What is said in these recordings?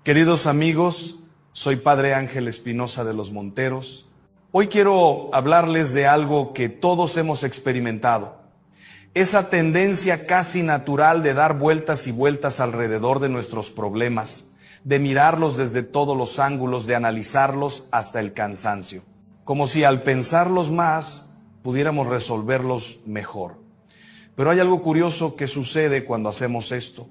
Queridos amigos, soy Padre Ángel Espinosa de los Monteros. Hoy quiero hablarles de algo que todos hemos experimentado. Esa tendencia casi natural de dar vueltas y vueltas alrededor de nuestros problemas, de mirarlos desde todos los ángulos, de analizarlos hasta el cansancio. Como si al pensarlos más pudiéramos resolverlos mejor. Pero hay algo curioso que sucede cuando hacemos esto.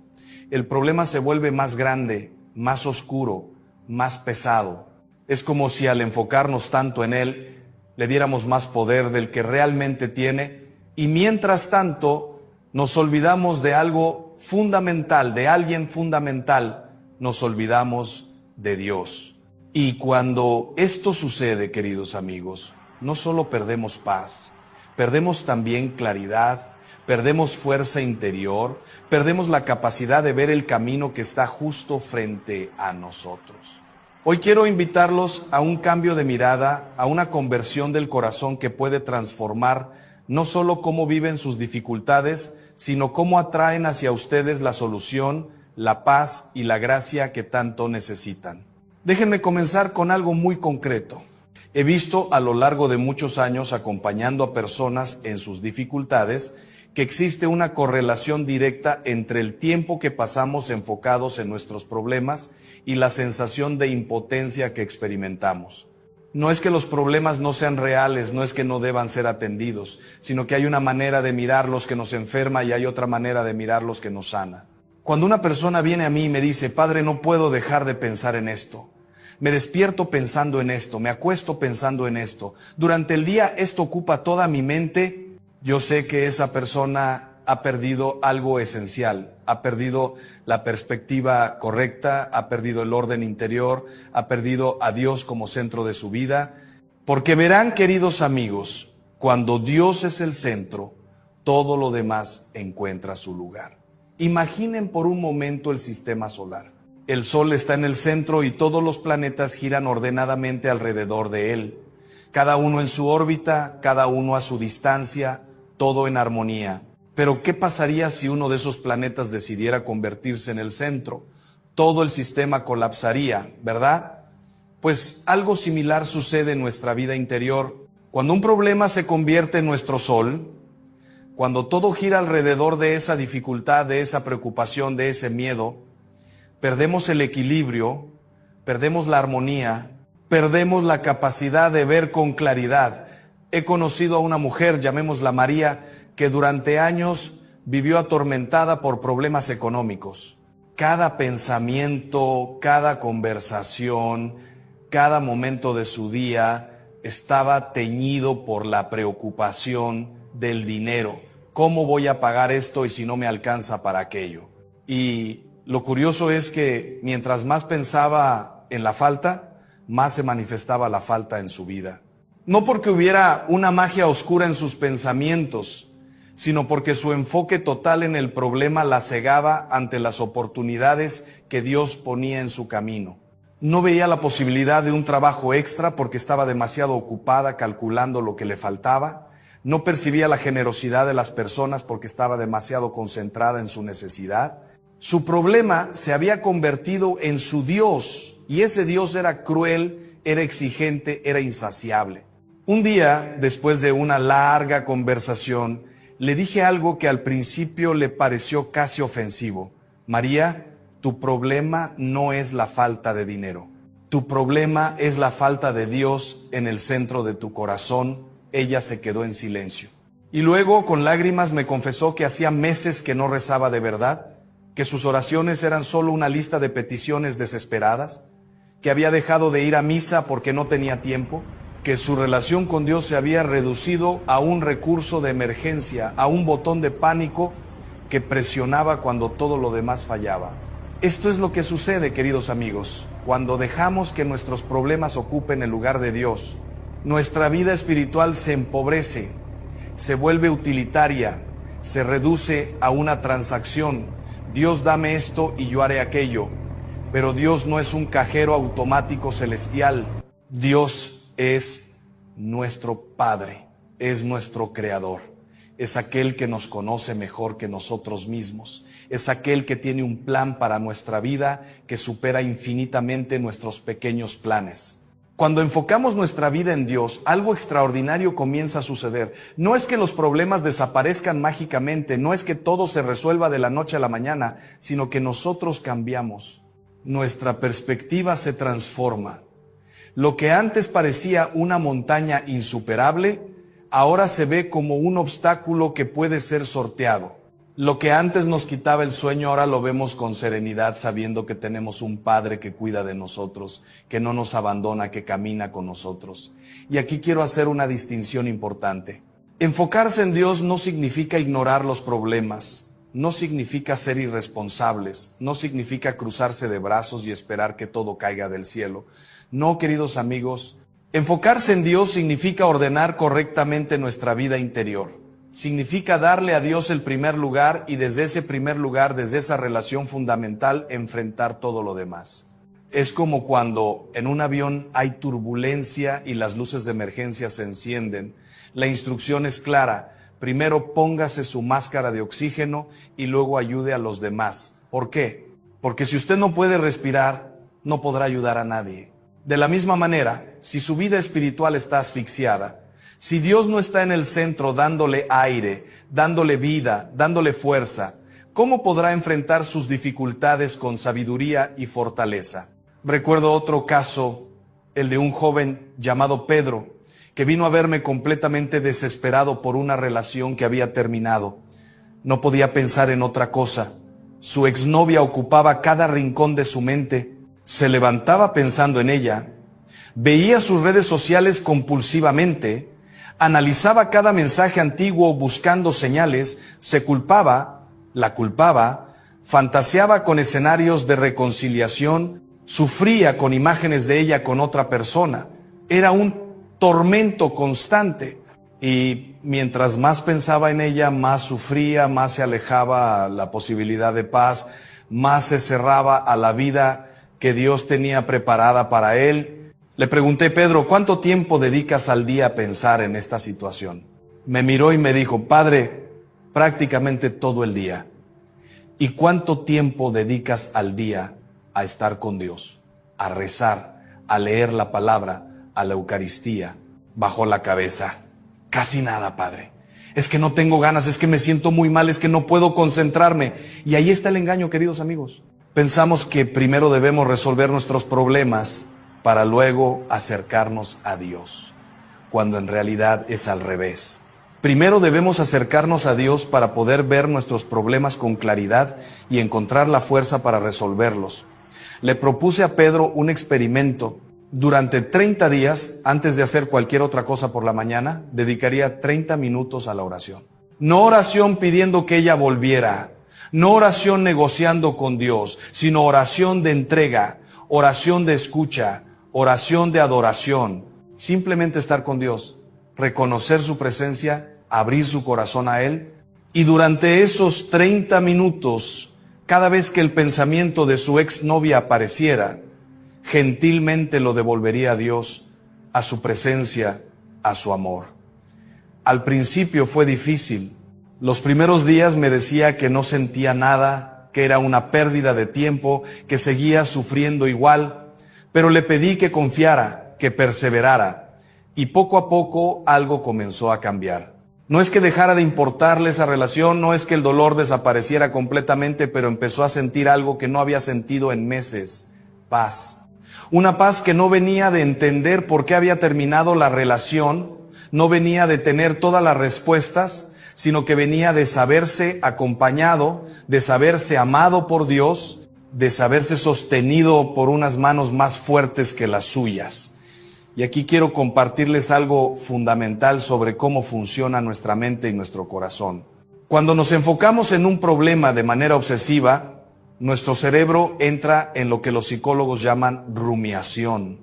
El problema se vuelve más grande, más oscuro, más pesado. Es como si al enfocarnos tanto en él, le diéramos más poder del que realmente tiene, y mientras tanto nos olvidamos de algo fundamental, de alguien fundamental, nos olvidamos de Dios. Y cuando esto sucede, queridos amigos, no solo perdemos paz, perdemos también claridad, perdemos fuerza interior, perdemos la capacidad de ver el camino que está justo frente a nosotros. Hoy quiero invitarlos a un cambio de mirada, a una conversión del corazón que puede transformar no solo cómo viven sus dificultades, sino cómo atraen hacia ustedes la solución, la paz y la gracia que tanto necesitan. Déjenme comenzar con algo muy concreto. He visto a lo largo de muchos años acompañando a personas en sus dificultades que existe una correlación directa entre el tiempo que pasamos enfocados en nuestros problemas y la sensación de impotencia que experimentamos. No es que los problemas no sean reales, no es que no deban ser atendidos, sino que hay una manera de mirarlos que nos enferma y hay otra manera de mirarlos que nos sana. Cuando una persona viene a mí y me dice, Padre, no puedo dejar de pensar en esto, me despierto pensando en esto, me acuesto pensando en esto, durante el día esto ocupa toda mi mente, yo sé que esa persona ha perdido algo esencial, ha perdido la perspectiva correcta, ha perdido el orden interior, ha perdido a Dios como centro de su vida. Porque verán, queridos amigos, cuando Dios es el centro, todo lo demás encuentra su lugar. Imaginen por un momento el sistema solar. El Sol está en el centro y todos los planetas giran ordenadamente alrededor de él. Cada uno en su órbita, cada uno a su distancia, todo en armonía. Pero ¿qué pasaría si uno de esos planetas decidiera convertirse en el centro? Todo el sistema colapsaría, ¿verdad? Pues algo similar sucede en nuestra vida interior. Cuando un problema se convierte en nuestro sol, cuando todo gira alrededor de esa dificultad, de esa preocupación, de ese miedo, perdemos el equilibrio, perdemos la armonía, perdemos la capacidad de ver con claridad. He conocido a una mujer, llamémosla María, que durante años vivió atormentada por problemas económicos. Cada pensamiento, cada conversación, cada momento de su día estaba teñido por la preocupación del dinero. ¿Cómo voy a pagar esto y si no me alcanza para aquello? Y lo curioso es que mientras más pensaba en la falta, más se manifestaba la falta en su vida. No porque hubiera una magia oscura en sus pensamientos, sino porque su enfoque total en el problema la cegaba ante las oportunidades que Dios ponía en su camino. No veía la posibilidad de un trabajo extra porque estaba demasiado ocupada calculando lo que le faltaba. No percibía la generosidad de las personas porque estaba demasiado concentrada en su necesidad. Su problema se había convertido en su Dios, y ese Dios era cruel, era exigente, era insaciable. Un día, después de una larga conversación, le dije algo que al principio le pareció casi ofensivo. María, tu problema no es la falta de dinero. Tu problema es la falta de Dios en el centro de tu corazón. Ella se quedó en silencio. Y luego, con lágrimas, me confesó que hacía meses que no rezaba de verdad, que sus oraciones eran solo una lista de peticiones desesperadas, que había dejado de ir a misa porque no tenía tiempo, que su relación con Dios se había reducido a un recurso de emergencia, a un botón de pánico que presionaba cuando todo lo demás fallaba. Esto es lo que sucede, queridos amigos, cuando dejamos que nuestros problemas ocupen el lugar de Dios. Nuestra vida espiritual se empobrece, se vuelve utilitaria, se reduce a una transacción. Dios, dame esto y yo haré aquello. Pero Dios no es un cajero automático celestial. Dios es nuestro Padre, es nuestro Creador, es aquel que nos conoce mejor que nosotros mismos, es aquel que tiene un plan para nuestra vida que supera infinitamente nuestros pequeños planes. Cuando enfocamos nuestra vida en Dios, algo extraordinario comienza a suceder. No es que los problemas desaparezcan mágicamente, no es que todo se resuelva de la noche a la mañana, sino que nosotros cambiamos. Nuestra perspectiva se transforma. Lo que antes parecía una montaña insuperable, ahora se ve como un obstáculo que puede ser sorteado. Lo que antes nos quitaba el sueño, ahora lo vemos con serenidad, sabiendo que tenemos un Padre que cuida de nosotros, que no nos abandona, que camina con nosotros. Y aquí quiero hacer una distinción importante. Enfocarse en Dios no significa ignorar los problemas, no significa ser irresponsables, no significa cruzarse de brazos y esperar que todo caiga del cielo. No, queridos amigos, enfocarse en Dios significa ordenar correctamente nuestra vida interior. Significa darle a Dios el primer lugar y desde ese primer lugar, desde esa relación fundamental, enfrentar todo lo demás. Es como cuando en un avión hay turbulencia y las luces de emergencia se encienden. La instrucción es clara. Primero póngase su máscara de oxígeno y luego ayude a los demás. ¿Por qué? Porque si usted no puede respirar, no podrá ayudar a nadie. De la misma manera, si su vida espiritual está asfixiada, si Dios no está en el centro dándole aire, dándole vida, dándole fuerza, ¿cómo podrá enfrentar sus dificultades con sabiduría y fortaleza? Recuerdo otro caso, el de un joven llamado Pedro, que vino a verme completamente desesperado por una relación que había terminado. No podía pensar en otra cosa. Su exnovia ocupaba cada rincón de su mente. Se levantaba pensando en ella. Veía sus redes sociales compulsivamente. Analizaba cada mensaje antiguo buscando señales, la culpaba, fantaseaba con escenarios de reconciliación, sufría con imágenes de ella con otra persona. Era un tormento constante y mientras más pensaba en ella, más sufría, más se alejaba a la posibilidad de paz, más se cerraba a la vida que Dios tenía preparada para él. Le pregunté: Pedro, ¿cuánto tiempo dedicas al día a pensar en esta situación? Me miró y me dijo: Padre, prácticamente todo el día. ¿Y cuánto tiempo dedicas al día a estar con Dios, a rezar, a leer la palabra, a la Eucaristía? Bajó la cabeza. Casi nada, Padre. Es que no tengo ganas, es que me siento muy mal, es que no puedo concentrarme. Y ahí está el engaño, queridos amigos. Pensamos que primero debemos resolver nuestros problemas para luego acercarnos a Dios, cuando en realidad es al revés. Primero debemos acercarnos a Dios para poder ver nuestros problemas con claridad y encontrar la fuerza para resolverlos. Le propuse a Pedro un experimento. Durante 30 días, antes de hacer cualquier otra cosa por la mañana, dedicaría 30 minutos a la oración. No oración pidiendo que ella volviera, no oración negociando con Dios, sino oración de entrega, oración de escucha, oración de adoración. Simplemente estar con Dios, reconocer su presencia, abrir su corazón a Él. Y durante esos 30 minutos, cada vez que el pensamiento de su exnovia apareciera, gentilmente lo devolvería a Dios, a su presencia, a su amor. Al principio fue difícil. Los primeros días me decía que no sentía nada, que era una pérdida de tiempo, que seguía sufriendo igual. Pero le pedí que confiara, que perseverara, y poco a poco algo comenzó a cambiar. No es que dejara de importarle esa relación, no es que el dolor desapareciera completamente, pero empezó a sentir algo que no había sentido en meses: paz. Una paz que no venía de entender por qué había terminado la relación, no venía de tener todas las respuestas, sino que venía de saberse acompañado, de saberse amado por Dios, de saberse sostenido por unas manos más fuertes que las suyas. Y aquí quiero compartirles algo fundamental sobre cómo funciona nuestra mente y nuestro corazón. Cuando nos enfocamos en un problema de manera obsesiva, nuestro cerebro entra en lo que los psicólogos llaman rumiación.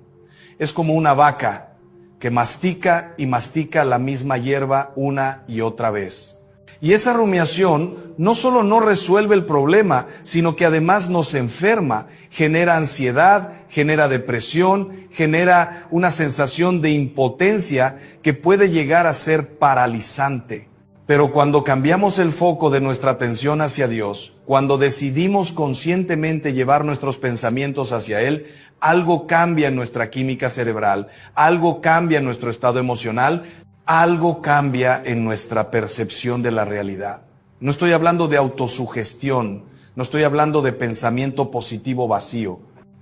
Es como una vaca que mastica y mastica la misma hierba una y otra vez. Y esa rumiación no solo no resuelve el problema, sino que además nos enferma, genera ansiedad, genera depresión, genera una sensación de impotencia que puede llegar a ser paralizante. Pero cuando cambiamos el foco de nuestra atención hacia Dios, cuando decidimos conscientemente llevar nuestros pensamientos hacia Él, algo cambia en nuestra química cerebral, algo cambia en nuestro estado emocional, algo cambia en nuestra percepción de la realidad. No estoy hablando de autosugestión, no estoy hablando de pensamiento positivo vacío.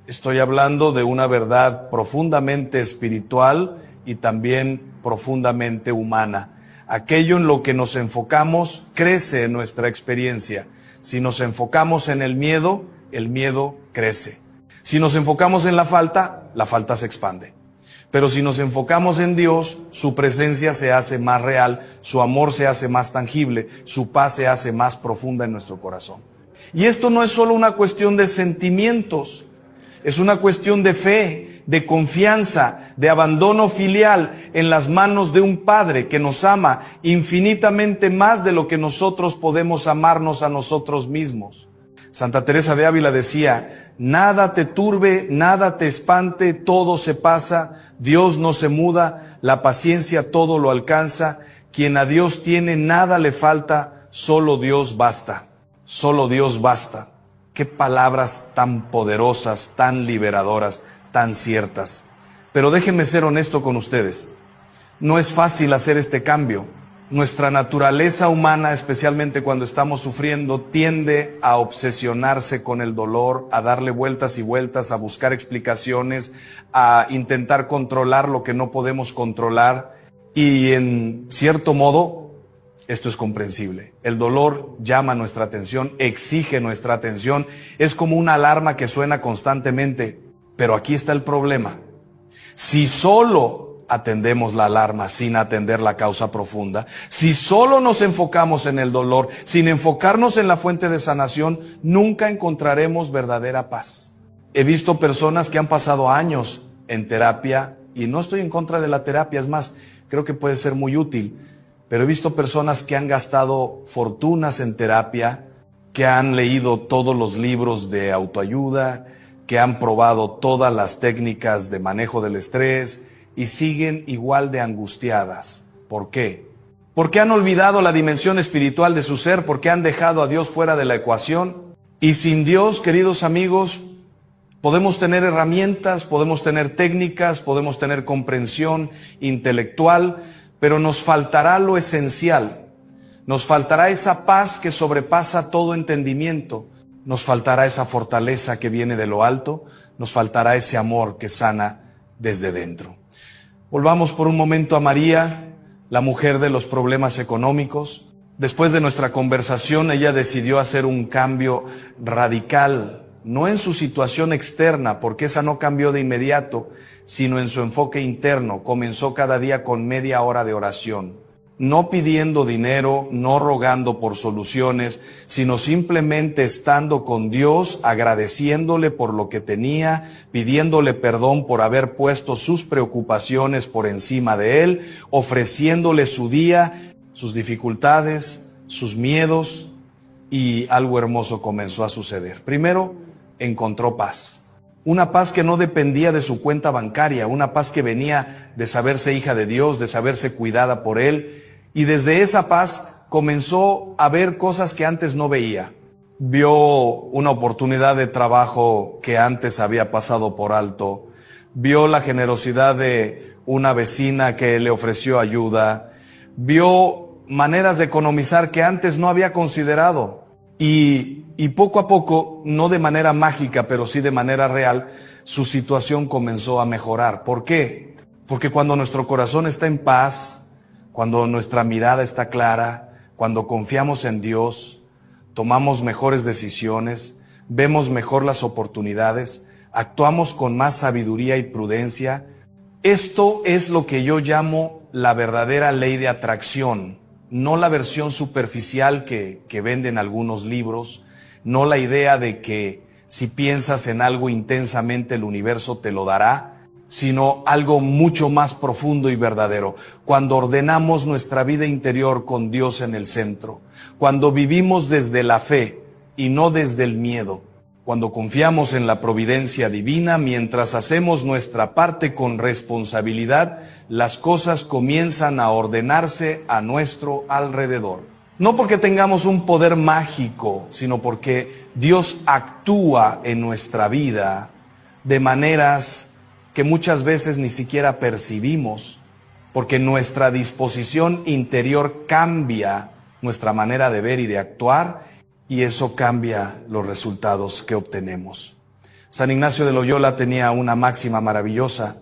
Estoy hablando de una verdad profundamente espiritual y también profundamente humana. Aquello en lo que nos enfocamos crece en nuestra experiencia. Si nos enfocamos en el miedo crece. Si nos enfocamos en la falta se expande. Pero si nos enfocamos en Dios, su presencia se hace más real, su amor se hace más tangible, su paz se hace más profunda en nuestro corazón. Y esto no es solo una cuestión de sentimientos, es una cuestión de fe, de confianza, de abandono filial en las manos de un Padre que nos ama infinitamente más de lo que nosotros podemos amarnos a nosotros mismos. Santa Teresa de Ávila decía: nada te turbe, nada te espante, todo se pasa, Dios no se muda, la paciencia todo lo alcanza, quien a Dios tiene nada le falta, solo Dios basta, solo Dios basta. Qué palabras tan poderosas, tan liberadoras, tan ciertas. Pero déjenme ser honesto con ustedes. No es fácil hacer este cambio. Nuestra naturaleza humana, especialmente cuando estamos sufriendo, tiende a obsesionarse con el dolor, a darle vueltas y vueltas, a buscar explicaciones, a intentar controlar lo que no podemos controlar. Y en cierto modo, esto es comprensible. El dolor llama nuestra atención, exige nuestra atención. Es como una alarma que suena constantemente. Pero aquí está el problema. Si solo atendemos la alarma sin atender la causa profunda, si solo nos enfocamos en el dolor, sin enfocarnos en la fuente de sanación, nunca encontraremos verdadera paz. He visto personas que han pasado años en terapia, y no estoy en contra de la terapia, es más, creo que puede ser muy útil, pero he visto personas que han gastado fortunas en terapia, que han leído todos los libros de autoayuda, que han probado todas las técnicas de manejo del estrés y siguen igual de angustiadas. ¿Por qué? Porque han olvidado la dimensión espiritual de su ser, porque han dejado a Dios fuera de la ecuación. Y sin Dios, queridos amigos, podemos tener herramientas, podemos tener técnicas, podemos tener comprensión intelectual, pero nos faltará lo esencial. Nos faltará esa paz que sobrepasa todo entendimiento. Nos faltará esa fortaleza que viene de lo alto, nos faltará ese amor que sana desde dentro. Volvamos por un momento a María, la mujer de los problemas económicos. Después de nuestra conversación, ella decidió hacer un cambio radical, no en su situación externa, porque esa no cambió de inmediato, sino en su enfoque interno. Comenzó cada día con media hora de oración. No pidiendo dinero, no rogando por soluciones, sino simplemente estando con Dios, agradeciéndole por lo que tenía, pidiéndole perdón por haber puesto sus preocupaciones por encima de Él, ofreciéndole su día, sus dificultades, sus miedos, y algo hermoso comenzó a suceder. Primero, encontró paz. Una paz que no dependía de su cuenta bancaria, una paz que venía de saberse hija de Dios, de saberse cuidada por Él. Y desde esa paz comenzó a ver cosas que antes no veía. Vio una oportunidad de trabajo que antes había pasado por alto. Vio la generosidad de una vecina que le ofreció ayuda. Vio maneras de economizar que antes no había considerado. Y poco a poco, no de manera mágica, pero sí de manera real, su situación comenzó a mejorar. ¿Por qué? Porque cuando nuestro corazón está en paz, cuando nuestra mirada está clara, cuando confiamos en Dios, tomamos mejores decisiones, vemos mejor las oportunidades, actuamos con más sabiduría y prudencia. Esto es lo que yo llamo la verdadera ley de atracción, no la versión superficial que venden algunos libros, no la idea de que si piensas en algo intensamente el universo te lo dará, sino algo mucho más profundo y verdadero. Cuando ordenamos nuestra vida interior con Dios en el centro, cuando vivimos desde la fe y no desde el miedo, Cuando confiamos en la providencia divina, mientras hacemos nuestra parte con responsabilidad, las cosas comienzan a ordenarse a nuestro alrededor. No porque tengamos un poder mágico, sino porque Dios actúa en nuestra vida de maneras que muchas veces ni siquiera percibimos, porque nuestra disposición interior cambia nuestra manera de ver y de actuar, y eso cambia los resultados que obtenemos. San Ignacio de Loyola tenía una máxima maravillosa: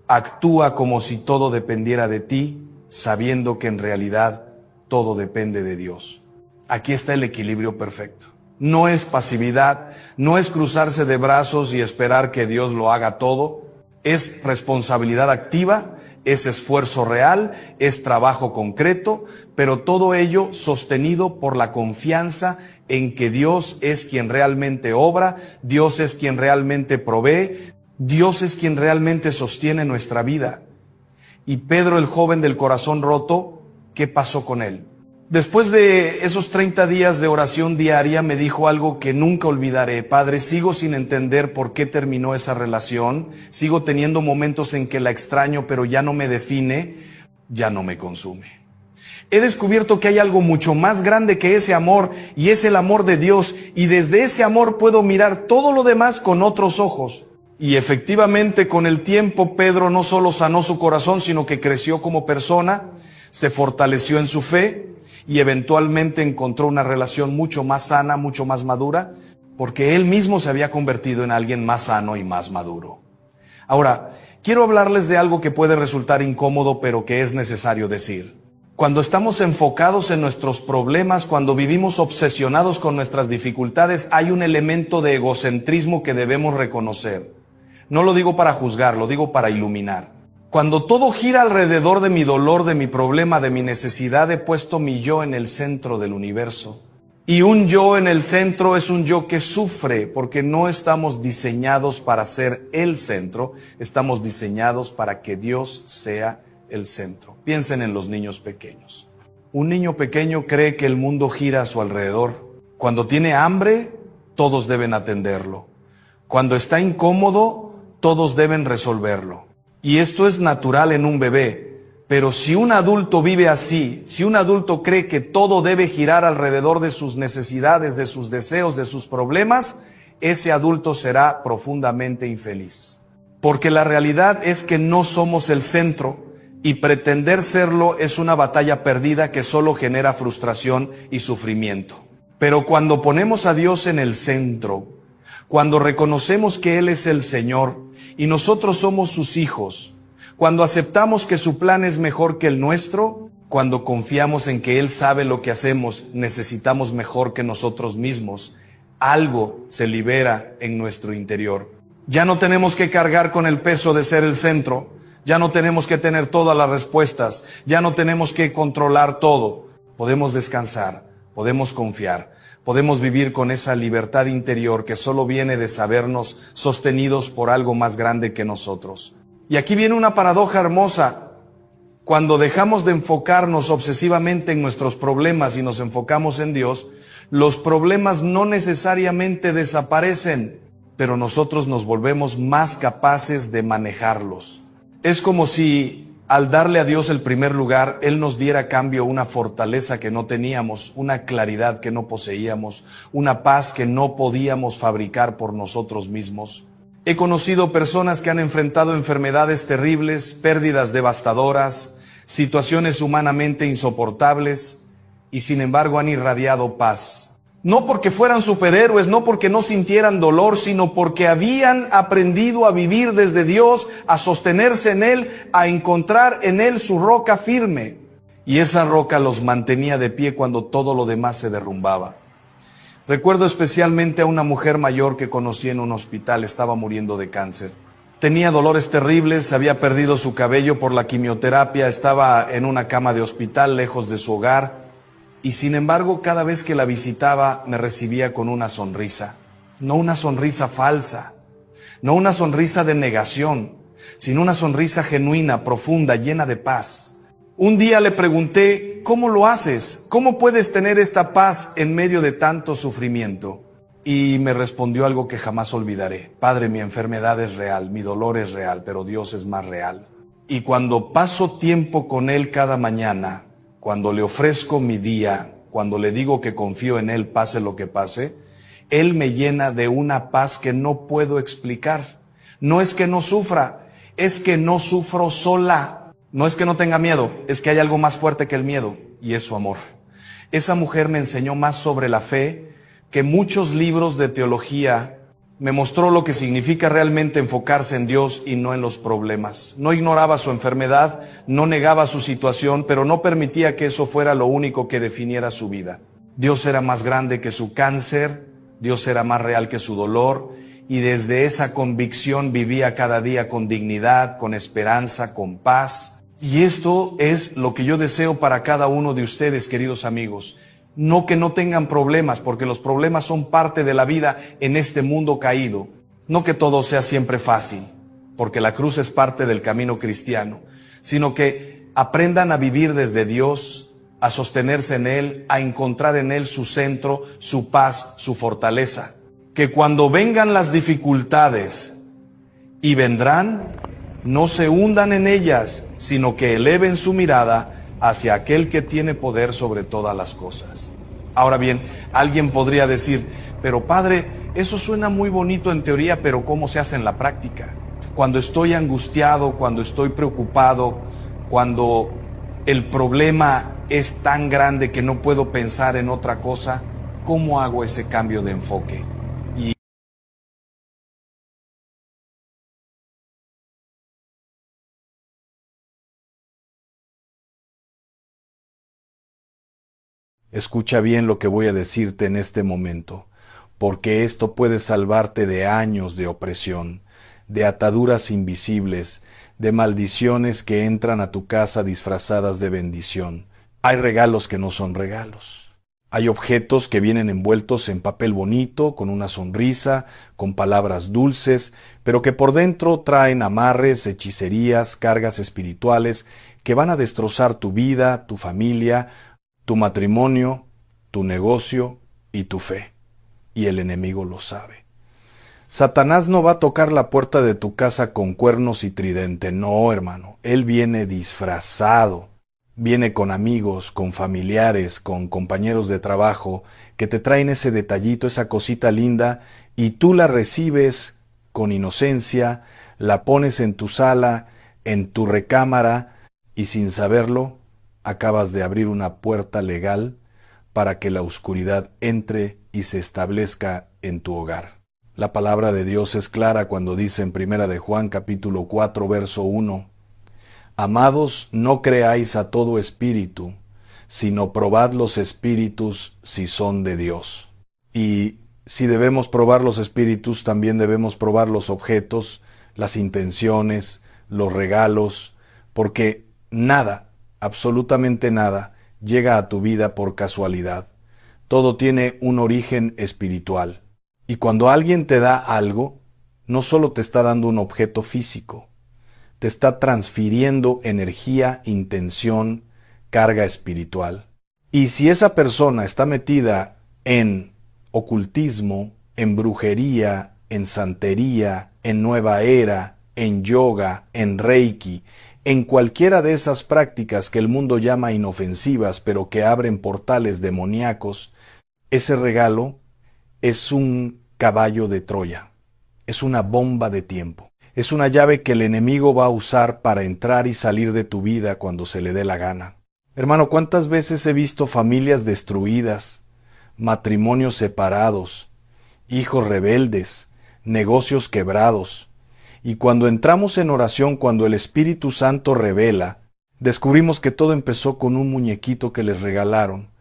actúa como si todo dependiera de ti, sabiendo que en realidad todo depende de Dios. Aquí está el equilibrio perfecto. No es pasividad, no es cruzarse de brazos y esperar que Dios lo haga todo. Es responsabilidad activa, es esfuerzo real, es trabajo concreto, pero todo ello sostenido por la confianza en que Dios es quien realmente obra, Dios es quien realmente provee, Dios es quien realmente sostiene nuestra vida. Y Pedro, el joven del corazón roto, ¿qué pasó con él? Después de esos 30 días de oración diaria, me dijo algo que nunca olvidaré: Padre, sigo sin entender por qué terminó esa relación, sigo teniendo momentos en que la extraño, pero ya no me define, ya no me consume. He descubierto que hay algo mucho más grande que ese amor, y es el amor de Dios, y desde ese amor puedo mirar todo lo demás con otros ojos. Y efectivamente, con el tiempo, Pedro no solo sanó su corazón, sino que creció como persona, se fortaleció en su fe, y eventualmente encontró una relación mucho más sana, mucho más madura, porque él mismo se había convertido en alguien más sano y más maduro. Ahora, quiero hablarles de algo que puede resultar incómodo, pero que es necesario decir. Cuando estamos enfocados en nuestros problemas, cuando vivimos obsesionados con nuestras dificultades, hay un elemento de egocentrismo que debemos reconocer. No lo digo para juzgar, lo digo para iluminar. Cuando todo gira alrededor de mi dolor, de mi problema, de mi necesidad, he puesto mi yo en el centro del universo. Y un yo en el centro es un yo que sufre, porque no estamos diseñados para ser el centro, estamos diseñados para que Dios sea el centro. Piensen en los niños pequeños. Un niño pequeño cree que el mundo gira a su alrededor. Cuando tiene hambre, todos deben atenderlo. Cuando está incómodo, todos deben resolverlo. Y esto es natural en un bebé, pero si un adulto vive así, si un adulto cree que todo debe girar alrededor de sus necesidades, de sus deseos, de sus problemas, ese adulto será profundamente infeliz. Porque la realidad es que no somos el centro, y pretender serlo es una batalla perdida que solo genera frustración y sufrimiento. Pero cuando ponemos a Dios en el centro, cuando reconocemos que Él es el Señor, y nosotros somos sus hijos, cuando aceptamos que su plan es mejor que el nuestro, cuando confiamos en que Él sabe lo que hacemos, necesitamos mejor que nosotros mismos, algo se libera en nuestro interior. Ya no tenemos que cargar con el peso de ser el centro, ya no tenemos que tener todas las respuestas, ya no tenemos que controlar todo. Podemos descansar, podemos confiar. Podemos vivir con esa libertad interior que solo viene de sabernos sostenidos por algo más grande que nosotros. Y aquí viene una paradoja hermosa. Cuando dejamos de enfocarnos obsesivamente en nuestros problemas y nos enfocamos en Dios, los problemas no necesariamente desaparecen, pero nosotros nos volvemos más capaces de manejarlos. Es como si al darle a Dios el primer lugar, Él nos diera a cambio una fortaleza que no teníamos, una claridad que no poseíamos, una paz que no podíamos fabricar por nosotros mismos. He conocido personas que han enfrentado enfermedades terribles, pérdidas devastadoras, situaciones humanamente insoportables, y sin embargo han irradiado paz. No porque fueran superhéroes, no porque no sintieran dolor, sino porque habían aprendido a vivir desde Dios, a sostenerse en Él, a encontrar en Él su roca firme. Y esa roca los mantenía de pie cuando todo lo demás se derrumbaba. Recuerdo especialmente a una mujer mayor que conocí en un hospital, estaba muriendo de cáncer. Tenía dolores terribles, había perdido su cabello por la quimioterapia, estaba en una cama de hospital lejos de su hogar. Y sin embargo, cada vez que la visitaba, me recibía con una sonrisa. No una sonrisa falsa, no una sonrisa de negación, sino una sonrisa genuina, profunda, llena de paz. Un día le pregunté, ¿cómo lo haces? ¿Cómo puedes tener esta paz en medio de tanto sufrimiento? y me respondió algo que jamás olvidaré. Padre, mi enfermedad es real, mi dolor es real, pero Dios es más real. Y cuando paso tiempo con Él cada mañana, cuando le ofrezco mi día, cuando le digo que confío en Él, pase lo que pase, Él me llena de una paz que no puedo explicar. No es que no sufra, es que no sufro sola. No es que no tenga miedo, es que hay algo más fuerte que el miedo, y es su amor. Esa mujer me enseñó más sobre la fe que muchos libros de teología. Me mostró lo que significa realmente enfocarse en Dios y no en los problemas. No ignoraba su enfermedad, no negaba su situación, pero no permitía que eso fuera lo único que definiera su vida. Dios era más grande que su cáncer, Dios era más real que su dolor, y desde esa convicción vivía cada día con dignidad, con esperanza, con paz. Y esto es lo que yo deseo para cada uno de ustedes, queridos amigos. No que no tengan problemas, porque los problemas son parte de la vida en este mundo caído. No que todo sea siempre fácil, porque la cruz es parte del camino cristiano, sino que aprendan a vivir desde Dios, a sostenerse en Él, a encontrar en Él su centro, su paz, su fortaleza. Que cuando vengan las dificultades, y vendrán, no se hundan en ellas, sino que eleven su mirada hacia aquel que tiene poder sobre todas las cosas. Ahora bien, alguien podría decir, pero padre, eso suena muy bonito en teoría, pero ¿cómo se hace en la práctica? Cuando estoy angustiado, cuando estoy preocupado, cuando el problema es tan grande que no puedo pensar en otra cosa, ¿cómo hago ese cambio de enfoque? Escucha bien lo que voy a decirte en este momento, porque esto puede salvarte de años de opresión, de ataduras invisibles, de maldiciones que entran a tu casa disfrazadas de bendición. Hay regalos que no son regalos. Hay objetos que vienen envueltos en papel bonito, con una sonrisa, con palabras dulces, pero que por dentro traen amarres, hechicerías, cargas espirituales que van a destrozar tu vida, tu familia, tu matrimonio, tu negocio y tu fe. Y el enemigo lo sabe. Satanás no va a tocar la puerta de tu casa con cuernos y tridente, no, hermano. Él viene disfrazado. Viene con amigos, con familiares, con compañeros de trabajo, que te traen ese detallito, esa cosita linda, y tú la recibes con inocencia, la pones en tu sala, en tu recámara, y sin saberlo, acabas de abrir una puerta legal para que la oscuridad entre y se establezca en tu hogar. La palabra de Dios es clara cuando dice en 1 de Juan capítulo 4 verso 1: Amados, no creáis a todo espíritu, sino probad los espíritus si son de Dios. Y si debemos probar los espíritus, también debemos probar los objetos, las intenciones, los regalos, porque nada, absolutamente nada, llega a tu vida por casualidad. Todo tiene un origen espiritual. Y cuando alguien te da algo, no solo te está dando un objeto físico, te está transfiriendo energía, intención, carga espiritual. Y si esa persona está metida en ocultismo, en brujería, en santería, en nueva era, en yoga, en reiki, en cualquiera de esas prácticas que el mundo llama inofensivas, pero que abren portales demoníacos, ese regalo es un caballo de Troya, es una bomba de tiempo. Es una llave que el enemigo va a usar para entrar y salir de tu vida cuando se le dé la gana. Hermano, ¿cuántas veces he visto familias destruidas, matrimonios separados, hijos rebeldes, negocios quebrados? Y cuando entramos en oración, cuando el Espíritu Santo revela, descubrimos que todo empezó con un muñequito que les regalaron,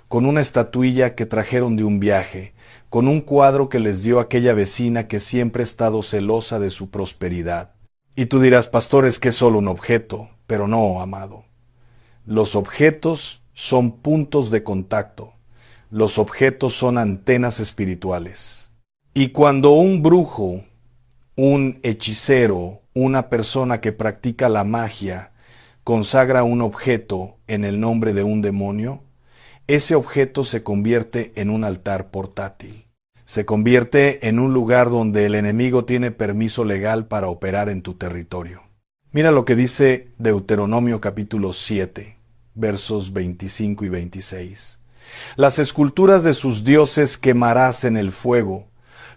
con una estatuilla que trajeron de un viaje, con un cuadro que les dio aquella vecina que siempre ha estado celosa de su prosperidad. Y tú dirás, pastor, es que es solo un objeto, pero no, amado. Los objetos son puntos de contacto. Los objetos son antenas espirituales. Y cuando un brujo, un hechicero, una persona que practica la magia, consagra un objeto en el nombre de un demonio, ese objeto se convierte en un altar portátil. Se convierte en un lugar donde el enemigo tiene permiso legal para operar en tu territorio. Mira lo que dice Deuteronomio capítulo 7, versos 25 y 26. Las esculturas de sus dioses quemarás en el fuego.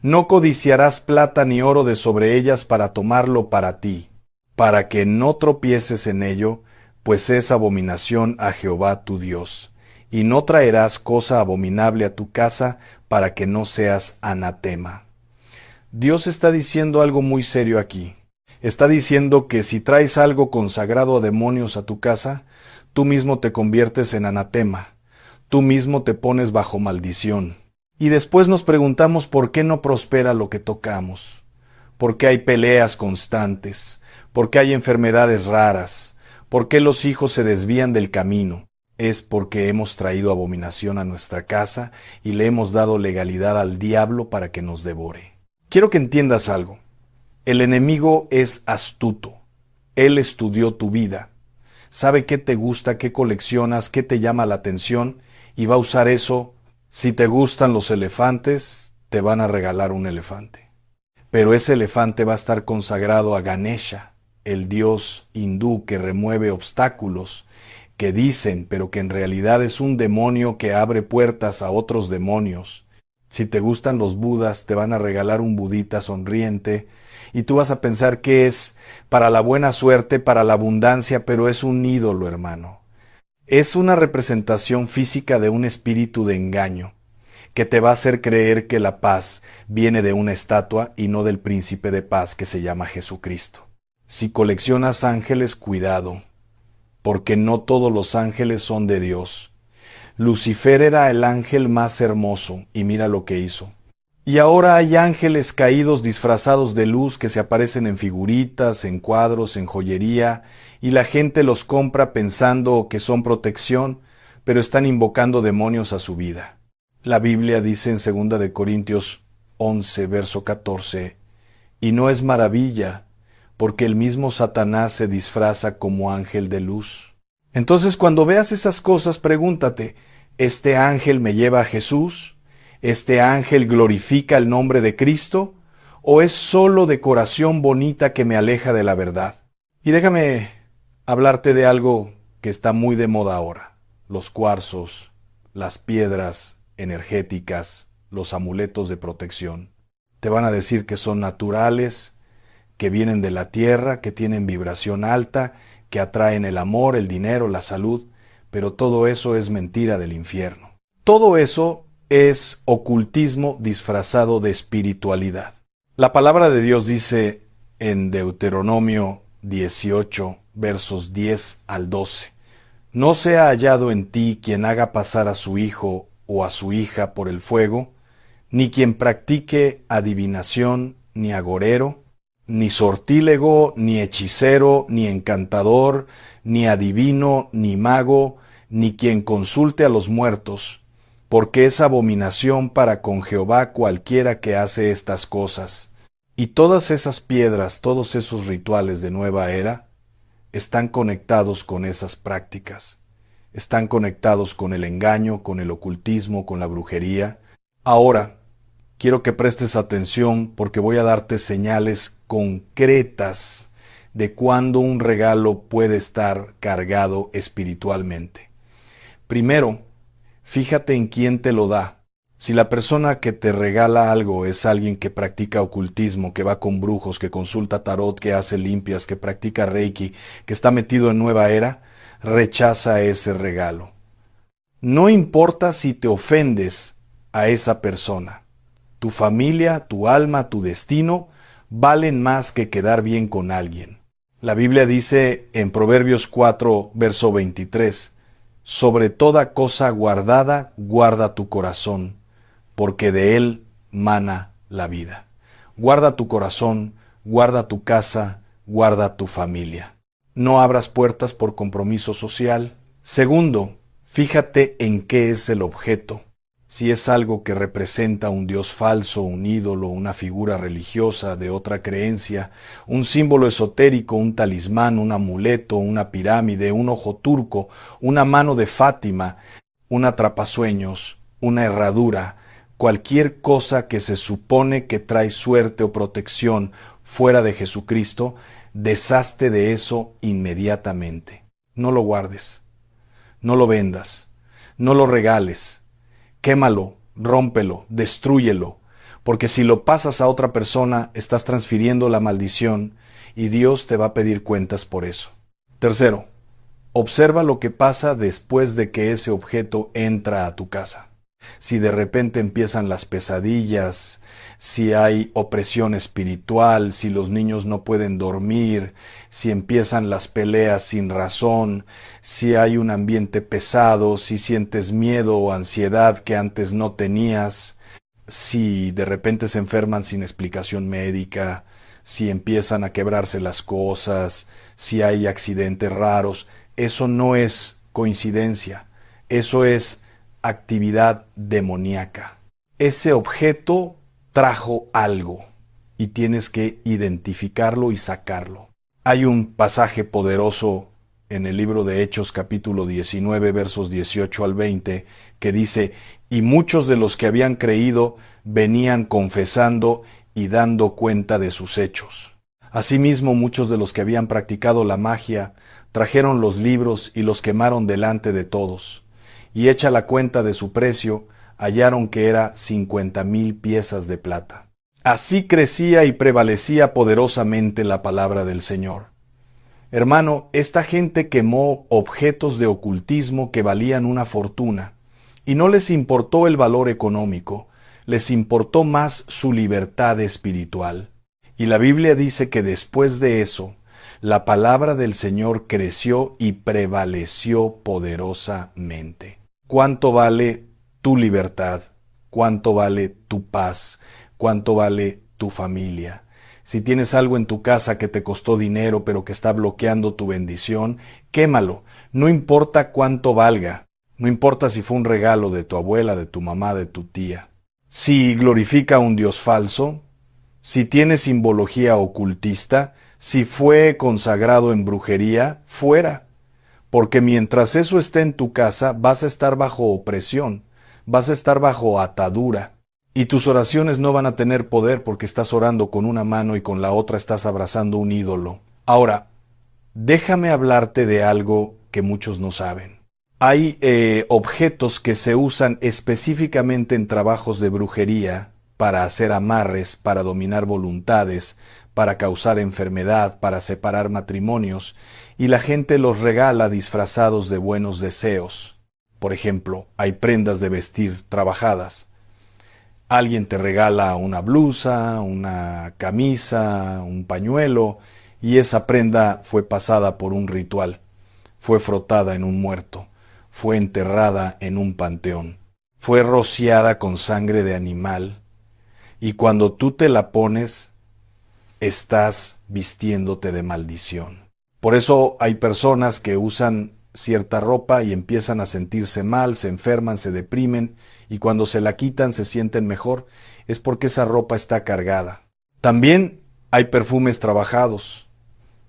No codiciarás plata ni oro de sobre ellas para tomarlo para ti, para que no tropieces en ello, pues es abominación a Jehová tu Dios. Y no traerás cosa abominable a tu casa, para que no seas anatema. Dios está diciendo algo muy serio aquí. Está diciendo que si traes algo consagrado a demonios a tu casa, tú mismo te conviertes en anatema. Tú mismo te pones bajo maldición. Y después nos preguntamos por qué no prospera lo que tocamos. ¿Por qué hay peleas constantes? ¿Por qué hay enfermedades raras? ¿Por qué los hijos se desvían del camino? Es porque hemos traído abominación a nuestra casa y le hemos dado legalidad al diablo para que nos devore. Quiero que entiendas algo. El enemigo es astuto. Él estudió tu vida. Sabe qué te gusta, qué coleccionas, qué te llama la atención y va a usar eso. Si te gustan los elefantes, te van a regalar un elefante. Pero ese elefante va a estar consagrado a Ganesha, el dios hindú que remueve obstáculos, que dicen, pero que en realidad es un demonio que abre puertas a otros demonios. Si te gustan los budas, te van a regalar un budita sonriente, y tú vas a pensar que es para la buena suerte, para la abundancia, pero es un ídolo, hermano. Es una representación física de un espíritu de engaño, que te va a hacer creer que la paz viene de una estatua y no del príncipe de paz que se llama Jesucristo. Si coleccionas ángeles, cuidado, porque no todos los ángeles son de Dios. Lucifer era el ángel más hermoso, y mira lo que hizo. Y ahora hay ángeles caídos disfrazados de luz que se aparecen en figuritas, en cuadros, en joyería, y la gente los compra pensando que son protección, pero están invocando demonios a su vida. La Biblia dice en 2 de Corintios 11, verso 14, y no es maravilla, porque el mismo Satanás se disfraza como ángel de luz. Entonces, cuando veas esas cosas, pregúntate, ¿este ángel me lleva a Jesús? ¿Este ángel glorifica el nombre de Cristo? ¿O es solo decoración bonita que me aleja de la verdad? Y déjame hablarte de algo que está muy de moda ahora: los cuarzos, las piedras energéticas, los amuletos de protección. Te van a decir que son naturales, que vienen de la tierra, que tienen vibración alta, que atraen el amor, el dinero, la salud, pero todo eso es mentira del infierno. Todo eso es ocultismo disfrazado de espiritualidad. La palabra de Dios dice en Deuteronomio 18, versos 10 al 12, no se ha hallado en ti quien haga pasar a su hijo o a su hija por el fuego, ni quien practique adivinación, ni agorero, ni sortílego, ni hechicero, ni encantador, ni adivino, ni mago, ni quien consulte a los muertos, porque es abominación para con Jehová cualquiera que hace estas cosas. Y todas esas piedras, todos esos rituales de nueva era, están conectados con esas prácticas. Están conectados con el engaño, con el ocultismo, con la brujería. Ahora, quiero que prestes atención porque voy a darte señales concretas de cuándo un regalo puede estar cargado espiritualmente. Primero, fíjate en quién te lo da. Si la persona que te regala algo es alguien que practica ocultismo, que va con brujos, que consulta tarot, que hace limpias, que practica reiki, que está metido en nueva era, rechaza ese regalo. No importa si te ofendes a esa persona. Tu familia, tu alma, tu destino valen más que quedar bien con alguien. La Biblia dice en Proverbios 4, verso 23, sobre toda cosa guardada, guarda tu corazón, porque de él mana la vida. Guarda tu corazón, guarda tu casa, guarda tu familia. No abras puertas por compromiso social. Segundo, fíjate en qué es el objeto. Si es algo que representa un dios falso, un ídolo, una figura religiosa de otra creencia, un símbolo esotérico, un talismán, un amuleto, una pirámide, un ojo turco, una mano de Fátima, un atrapasueños, una herradura, cualquier cosa que se supone que trae suerte o protección fuera de Jesucristo, deshazte de eso inmediatamente. No lo guardes, no lo vendas, no lo regales, quémalo, rómpelo, destrúyelo, porque si lo pasas a otra persona, estás transfiriendo la maldición y Dios te va a pedir cuentas por eso. Tercero, observa lo que pasa después de que ese objeto entra a tu casa. Si de repente empiezan las pesadillas, si hay opresión espiritual, si los niños no pueden dormir, si empiezan las peleas sin razón, si hay un ambiente pesado, si sientes miedo o ansiedad que antes no tenías, si de repente se enferman sin explicación médica, si empiezan a quebrarse las cosas, si hay accidentes raros, eso no es coincidencia, eso es actividad demoníaca. Ese objeto trajo algo y tienes que identificarlo y sacarlo. Hay un pasaje poderoso en el libro de Hechos capítulo 19 versos 18 al 20 que dice: y muchos de los que habían creído venían confesando y dando cuenta de sus hechos. Asimismo, muchos de los que habían practicado la magia trajeron los libros y los quemaron delante de todos. Y hecha la cuenta de su precio, hallaron que era 50,000 piezas de plata. Así crecía y prevalecía poderosamente la palabra del Señor. Hermano, esta gente quemó objetos de ocultismo que valían una fortuna, y no les importó el valor económico, les importó más su libertad espiritual. Y la Biblia dice que después de eso, la palabra del Señor creció y prevaleció poderosamente. ¿Cuánto vale tu libertad? ¿Cuánto vale tu paz? ¿Cuánto vale tu familia? Si tienes algo en tu casa que te costó dinero pero que está bloqueando tu bendición, quémalo. No importa cuánto valga. No importa si fue un regalo de tu abuela, de tu mamá, de tu tía. Si glorifica a un Dios falso, si tiene simbología ocultista, si fue consagrado en brujería, fuera. Porque mientras eso esté en tu casa, vas a estar bajo opresión, vas a estar bajo atadura, y tus oraciones no van a tener poder porque estás orando con una mano y con la otra estás abrazando un ídolo. Ahora, déjame hablarte de algo que muchos no saben. Hay objetos que se usan específicamente en trabajos de brujería para hacer amarres, para dominar voluntades, para causar enfermedad, para separar matrimonios, y la gente los regala disfrazados de buenos deseos. Por ejemplo, hay prendas de vestir trabajadas. Alguien te regala una blusa, una camisa, un pañuelo, y esa prenda fue pasada por un ritual, fue frotada en un muerto, fue enterrada en un panteón, fue rociada con sangre de animal, y cuando tú te la pones, estás vistiéndote de maldición. Por eso hay personas que usan cierta ropa y empiezan a sentirse mal, se enferman, se deprimen, y cuando se la quitan se sienten mejor, es porque esa ropa está cargada. También hay perfumes trabajados,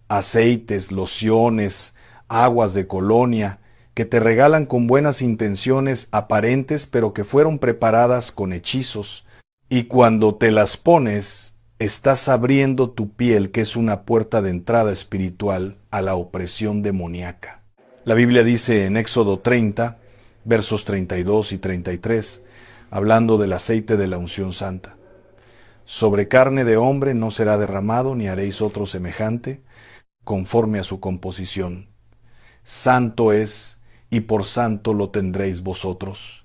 aceites, lociones, aguas de colonia, que te regalan con buenas intenciones aparentes, pero que fueron preparadas con hechizos, y cuando te las pones, estás abriendo tu piel, que es una puerta de entrada espiritual a la opresión demoníaca. La Biblia dice en Éxodo 30, versos 32 y 33, hablando del aceite de la unción santa: sobre carne de hombre no será derramado, ni haréis otro semejante, conforme a su composición. Santo es, y por santo lo tendréis vosotros.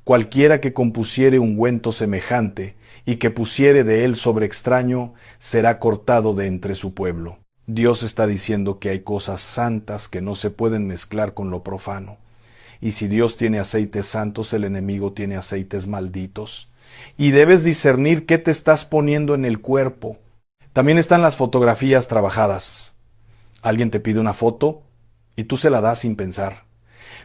Cualquiera que compusiere ungüento semejante, y que pusiere de él sobre extraño, será cortado de entre su pueblo. Dios está diciendo que hay cosas santas que no se pueden mezclar con lo profano. Y si Dios tiene aceites santos, el enemigo tiene aceites malditos. Y debes discernir qué te estás poniendo en el cuerpo. También están las fotografías trabajadas. Alguien te pide una foto y tú se la das sin pensar.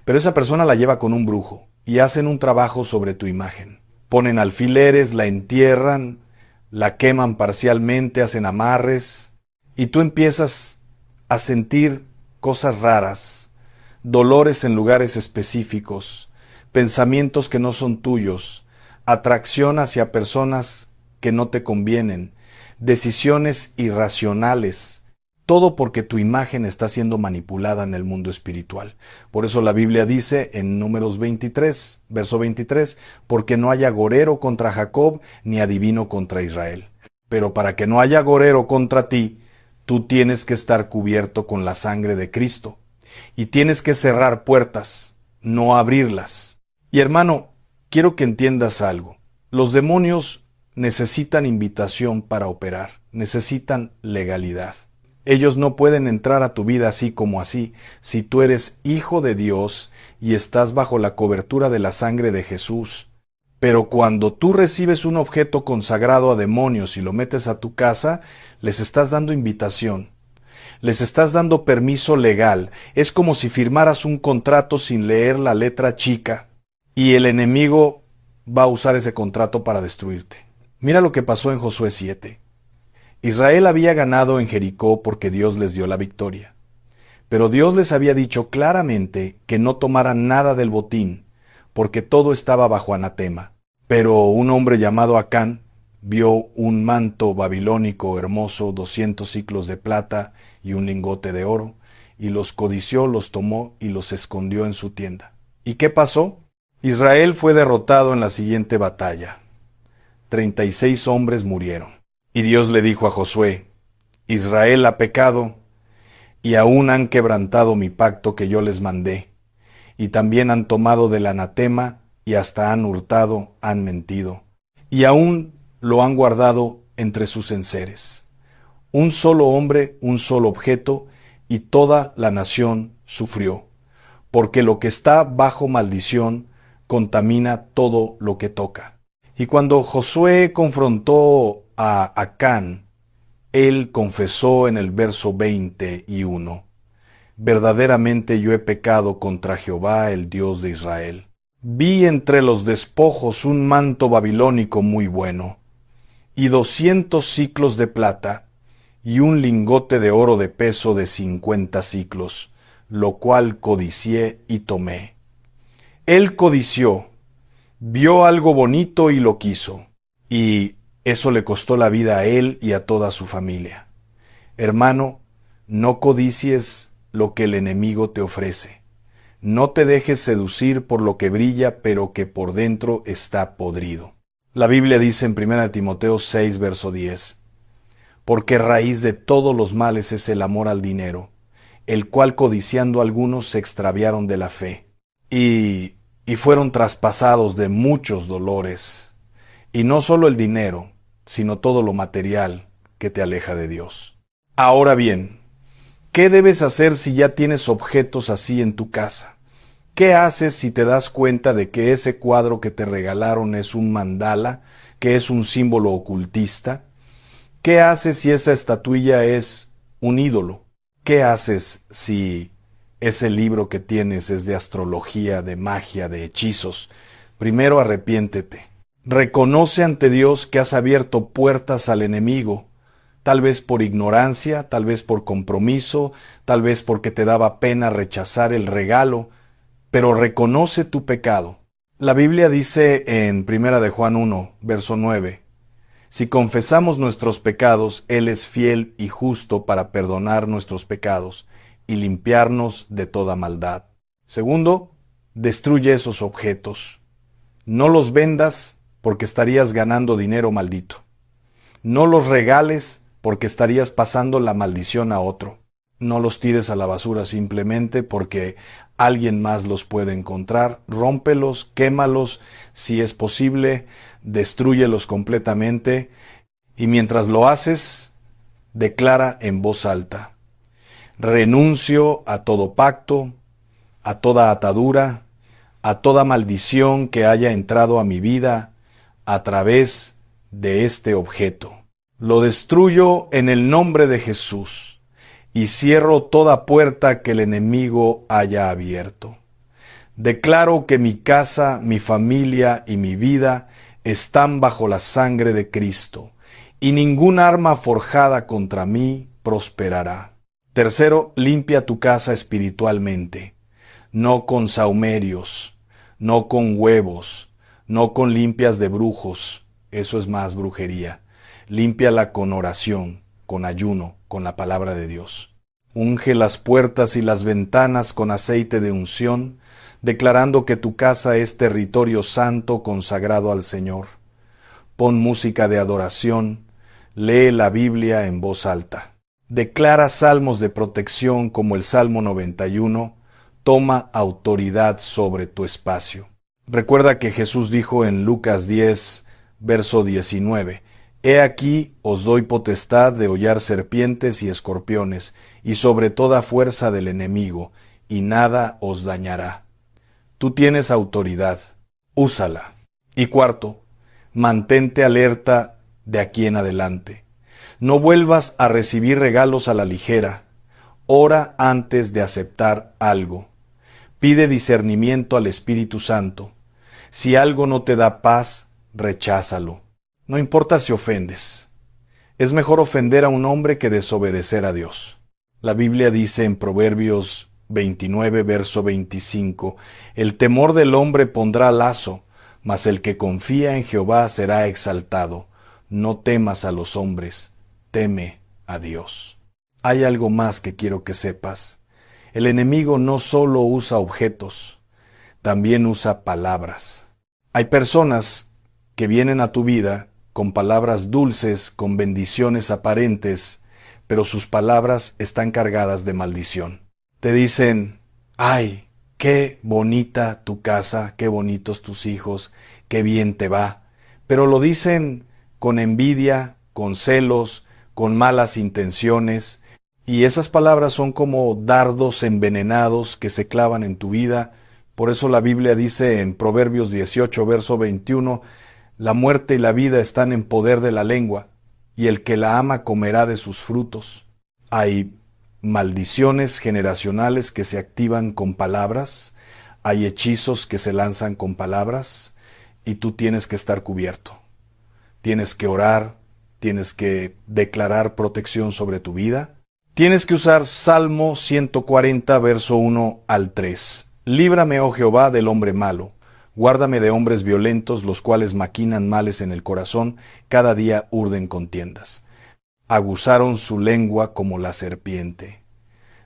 Pero esa persona la lleva con un brujo y hacen un trabajo sobre tu imagen. Ponen alfileres, la entierran, la queman parcialmente, hacen amarres, y tú empiezas a sentir cosas raras, dolores en lugares específicos, pensamientos que no son tuyos, atracción hacia personas que no te convienen, decisiones irracionales, todo porque tu imagen está siendo manipulada en el mundo espiritual. Por eso la Biblia dice en Números 23, verso 23, porque no haya agorero contra Jacob, ni adivino contra Israel. Pero para que no haya agorero contra ti, tú tienes que estar cubierto con la sangre de Cristo. Y tienes que cerrar puertas, no abrirlas. Y hermano, quiero que entiendas algo. Los demonios necesitan invitación para operar, necesitan legalidad. Ellos no pueden entrar a tu vida así como así. Si tú eres hijo de Dios y estás bajo la cobertura de la sangre de Jesús. Pero cuando tú recibes un objeto consagrado a demonios y lo metes a tu casa, les estás dando invitación. Les estás dando permiso legal. Es como si firmaras un contrato sin leer la letra chica y el enemigo va a usar ese contrato para destruirte. Mira lo que pasó en Josué 7. Israel había ganado en Jericó porque Dios les dio la victoria. Pero Dios les había dicho claramente que no tomaran nada del botín, porque todo estaba bajo anatema. Pero un hombre llamado Acán vio un manto babilónico hermoso, 200 siclos de plata y un lingote de oro, y los codició, los tomó y los escondió en su tienda. ¿Y qué pasó? Israel fue derrotado en la siguiente batalla. 36 hombres murieron. Y Dios le dijo a Josué, Israel ha pecado, y aún han quebrantado mi pacto que yo les mandé, y también han tomado del anatema, y hasta han hurtado, han mentido, y aún lo han guardado entre sus enseres. Un solo hombre, un solo objeto, y toda la nación sufrió, porque lo que está bajo maldición contamina todo lo que toca. Y cuando Josué confrontó a Acán, él confesó en el verso 21, verdaderamente yo he pecado contra Jehová, el Dios de Israel. Vi entre los despojos un manto babilónico muy bueno, y 200 siclos de plata, y un lingote de oro de peso de 50 siclos, lo cual codicié y tomé. Él codició, vio algo bonito y lo quiso, y eso le costó la vida a él y a toda su familia. Hermano, no codicies lo que el enemigo te ofrece. No te dejes seducir por lo que brilla, pero que por dentro está podrido. La Biblia dice en 1 Timoteo 6, verso 10, porque raíz de todos los males es el amor al dinero, el cual codiciando algunos se extraviaron de la fe, y fueron traspasados de muchos dolores. Y no solo el dinero, sino todo lo material que te aleja de Dios. Ahora bien, ¿qué debes hacer si ya tienes objetos así en tu casa? ¿Qué haces si te das cuenta de que ese cuadro que te regalaron es un mandala, que es un símbolo ocultista? ¿Qué haces si esa estatuilla es un ídolo? ¿Qué haces si ese libro que tienes es de astrología, de magia, de hechizos? Primero arrepiéntete. Reconoce ante Dios que has abierto puertas al enemigo, tal vez por ignorancia, tal vez por compromiso, tal vez porque te daba pena rechazar el regalo, pero reconoce tu pecado. La Biblia dice en 1 de Juan 1, verso 9, si confesamos nuestros pecados, Él es fiel y justo para perdonar nuestros pecados y limpiarnos de toda maldad. Segundo, destruye esos objetos. No los vendas porque estarías ganando dinero maldito. No los regales porque estarías pasando la maldición a otro. No los tires a la basura simplemente porque alguien más los puede encontrar. Rómpelos, quémalos, si es posible, destrúyelos completamente. Y mientras lo haces, declara en voz alta: renuncio a todo pacto, a toda atadura, a toda maldición que haya entrado a mi vida a través de este objeto. Lo destruyo en el nombre de Jesús y cierro toda puerta que el enemigo haya abierto. Declaro que mi casa, mi familia y mi vida están bajo la sangre de Cristo y ningún arma forjada contra mí prosperará. Tercero, limpia tu casa espiritualmente, no con sahumerios, no con huevos, no con limpias de brujos, eso es más brujería. Límpiala con oración, con ayuno, con la palabra de Dios. Unge las puertas y las ventanas con aceite de unción, declarando que tu casa es territorio santo consagrado al Señor. Pon música de adoración, lee la Biblia en voz alta. Declara salmos de protección como el Salmo 91, toma autoridad sobre tu espacio. Recuerda que Jesús dijo en Lucas 10, verso 19, He aquí os doy potestad de hollar serpientes y escorpiones, y sobre toda fuerza del enemigo, y nada os dañará. Tú tienes autoridad, úsala. Y cuarto, mantente alerta de aquí en adelante. No vuelvas a recibir regalos a la ligera. Ora antes de aceptar algo. Pide discernimiento al Espíritu Santo. Si algo no te da paz, recházalo. No importa si ofendes. Es mejor ofender a un hombre que desobedecer a Dios. La Biblia dice en Proverbios 29, verso 25, El temor del hombre pondrá lazo, mas el que confía en Jehová será exaltado. No temas a los hombres, teme a Dios. Hay algo más que quiero que sepas. El enemigo no solo usa objetos, también usa palabras. Hay personas que vienen a tu vida con palabras dulces, con bendiciones aparentes, pero sus palabras están cargadas de maldición. Te dicen, ay, qué bonita tu casa, qué bonitos tus hijos, qué bien te va, pero lo dicen con envidia, con celos, con malas intenciones, y esas palabras son como dardos envenenados que se clavan en tu vida. Por eso la Biblia dice en Proverbios 18, verso 21, La muerte y la vida están en poder de la lengua, y el que la ama comerá de sus frutos. Hay maldiciones generacionales que se activan con palabras, hay hechizos que se lanzan con palabras, y tú tienes que estar cubierto. Tienes que orar, tienes que declarar protección sobre tu vida. Tienes que usar Salmo 140, verso 1 al 3. Líbrame, oh Jehová, del hombre malo. Guárdame de hombres violentos, los cuales maquinan males en el corazón, cada día urden contiendas. Aguzaron su lengua como la serpiente.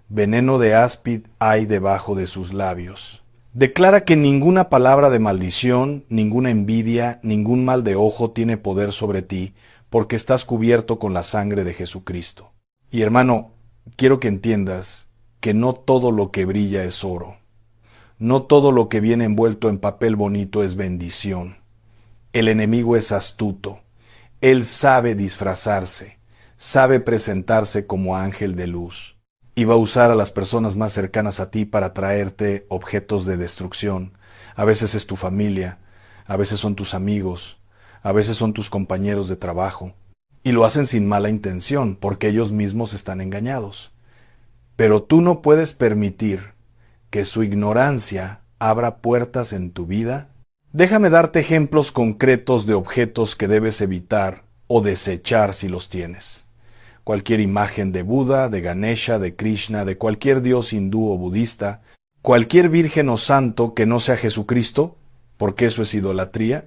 Veneno de áspid hay debajo de sus labios. Declara que ninguna palabra de maldición, ninguna envidia, ningún mal de ojo tiene poder sobre ti, porque estás cubierto con la sangre de Jesucristo. Y hermano, quiero que entiendas que no todo lo que brilla es oro. No todo lo que viene envuelto en papel bonito es bendición. El enemigo es astuto. Él sabe disfrazarse, sabe presentarse como ángel de luz. Y va a usar a las personas más cercanas a ti para traerte objetos de destrucción. A veces es tu familia, a veces son tus amigos, a veces son tus compañeros de trabajo. Y lo hacen sin mala intención, porque ellos mismos están engañados. Pero tú no puedes permitir que su ignorancia abra puertas en tu vida. Déjame darte ejemplos concretos de objetos que debes evitar o desechar si los tienes. Cualquier imagen de Buda, de Ganesha, de Krishna, de cualquier dios hindú o budista, cualquier virgen o santo que no sea Jesucristo, porque eso es idolatría,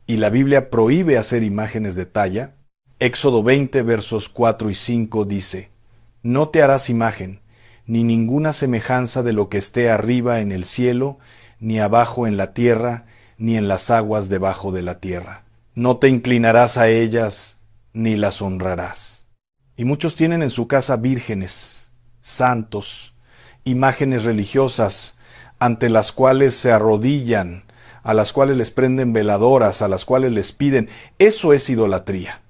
y la Biblia prohíbe hacer imágenes de talla. Éxodo 20, versos 4 y 5 dice, No te harás imagen, ni ninguna semejanza de lo que esté arriba en el cielo, ni abajo en la tierra, ni en las aguas debajo de la tierra. No te inclinarás a ellas, ni las honrarás. Y muchos tienen en su casa vírgenes, santos, imágenes religiosas, ante las cuales se arrodillan, a las cuales les prenden veladoras, a las cuales les piden. Eso es idolatría.